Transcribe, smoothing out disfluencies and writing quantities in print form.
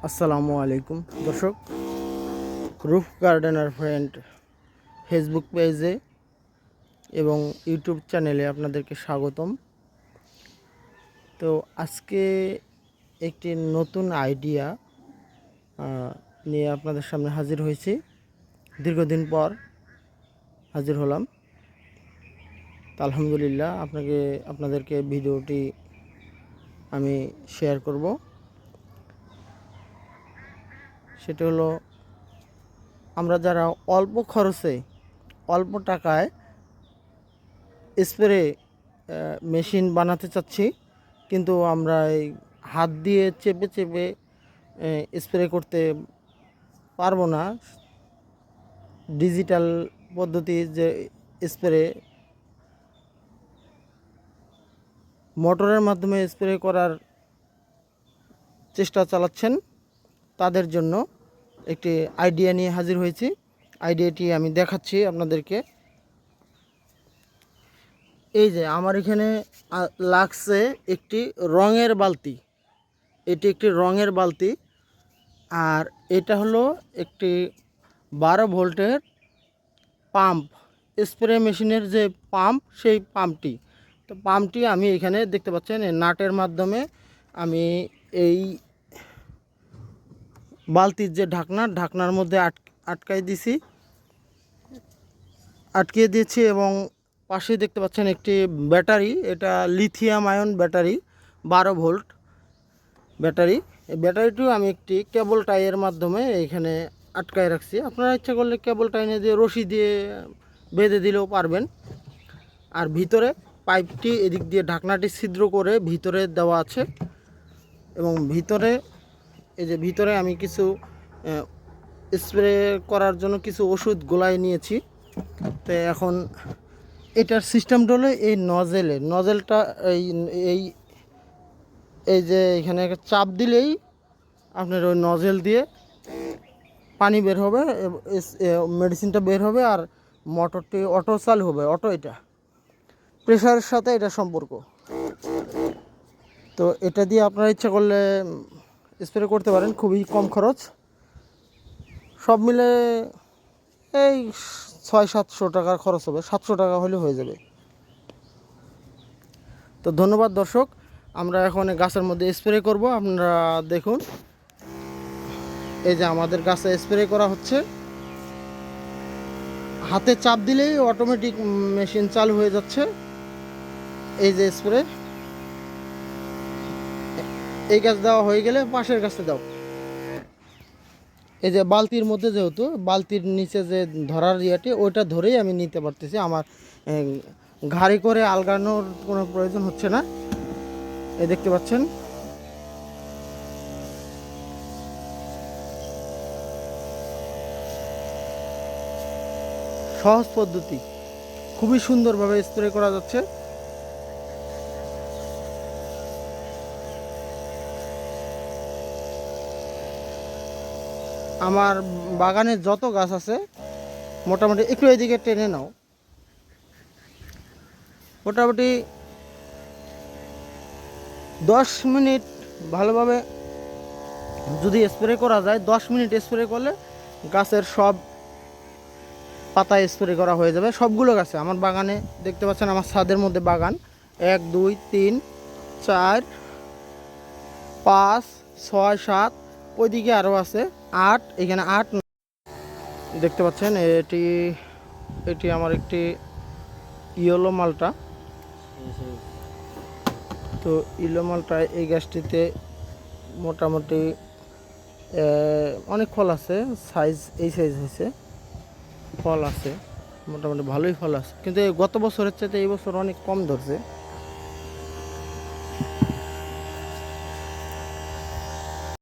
আসসালামু আলাইকুম দর্শক, রুফ গার্ডেনার ফ্রেন্ড ফেসবুক পেজে এবং ইউটিউব চ্যানেলে আপনাদেরকে স্বাগতম। তো আজকে একটি নতুন আইডিয়া নিয়ে আপনাদের সামনে হাজির হয়েছি। দীর্ঘদিন পর হাজির হলাম। তো আলহামদুলিল্লাহ আপনাদেরকে ভিডিওটি আমি শেয়ার করব। সেটা হলো, আমরা যারা অল্প খরচে অল্প টাকায় স্প্রে মেশিন বানাতে চাচ্ছি, কিন্তু আমরা এই হাত দিয়ে চেপে চেপে স্প্রে করতে পারবো না। ডিজিটাল পদ্ধতির যে স্প্রে, মোটরের মাধ্যমে স্প্রে করার চেষ্টা চালাচ্ছেন, তাদের জন্য একটি আইডিয়া নিয়ে হাজির হয়েছি। আইডিয়াটি আমি দেখাচ্ছি আপনাদেরকে। এই যে আমার এখানে লাগছে একটি রঙের বালতি। এটি একটি রঙের বালতি, আর এটা হলো একটি 12 ভোল্টের পাম্প, স্প্রে মেশিনের যে পাম্প, সেই পাম্পটি। তো পাম্পটি আমি এখানে দেখতে পাচ্ছেন, এই নাটের মাধ্যমে আমি এই বালতির যে ঢাকনার মধ্যে আটকিয়ে দিয়েছি। এবং পাশে দেখতে পাচ্ছেন একটি ব্যাটারি, এটা lithium ion battery, 12 volt battery. এই ব্যাটারিটিও আমি একটি কেবল টাইয়ের মাধ্যমে এখানে আটকায় রাখছি। আপনারা ইচ্ছা করলে কেবল টাইনে দিয়ে রশি দিয়ে বেঁধে দিলেও পারবেন। আর ভিতরে পাইপটি এদিক দিয়ে ঢাকনাটি ছিদ্র করে ভিতরে দেওয়া আছে। এবং ভিতরে এই যে ভিতরে আমি কিছু স্প্রে করার জন্য কিছু ওষুধ গোলায় নিয়েছি। তো এখন এটার সিস্টেমটা হলো, এই নজেলটা এই এই যে এখানে চাপ দিলেই আপনার ওই নজেল দিয়ে পানি বের হবে, মেডিসিনটা বের হবে, আর মোটরটি অটো চালু হবে। অটো, এটা প্রেশারের সাথে এটা সম্পর্ক। তো এটা দিয়ে আপনারা ইচ্ছা করলে স্প্রে করতে পারেন, খুবই কম খরচ। সব মিলে এই 600-700 টাকার খরচ হবে, 700 টাকা হলে হয়ে যাবে। তো ধন্যবাদ দর্শক। আমরা এখন গাছের মধ্যে স্প্রে করব। আপনারা দেখুন, এই যে আমাদের গাছে স্প্রে করা হচ্ছে। হাতে চাপ দিলেই অটোমেটিক মেশিন চালু হয়ে যাচ্ছে। এই যে স্প্রে, এই গাছ দেওয়া হয়ে গেলে পাশের গাছে দাও। এই যে বালতির মধ্যে, যেহেতু বালতির নিচে যে ধরার ইয়েটি, ওইটা ধরেই আমি নিতে পারতেছি। আমার ঘাড়ি করে আলগানোর কোনো প্রয়োজন হচ্ছে না। এই দেখতে পাচ্ছেন, সহজ পদ্ধতি, খুবই সুন্দরভাবে স্প্রে করা যাচ্ছে। আমার বাগানে যত গাছ আছে মোটামুটি, একটু এদিকে টেনে নাও, মোটামুটি 10 মিনিট ভালোভাবে যদি স্প্রে করা যায়, 10 মিনিট স্প্রে করলে গাছের সব পাতায় স্প্রে করা হয়ে যাবে। সবগুলো গাছে আমার বাগানে দেখতে পাচ্ছেন, আমার ছাদের মধ্যে বাগান 1 2 3 4 5 6 7, ওইদিকে আরও আছে 8, এখানে 8 দেখতে পাচ্ছেন। এটি আমার একটি ইয়েলো মালটা। তো ইয়েলো মালটা, এই গাছটিতে মোটামুটি অনেক ফল আছে। এই সাইজ হয়েছে, ফল আছে মোটামুটি ভালোই ফল আছে, কিন্তু গত বছরের চাইতে এই বছর অনেক কম ধরছে।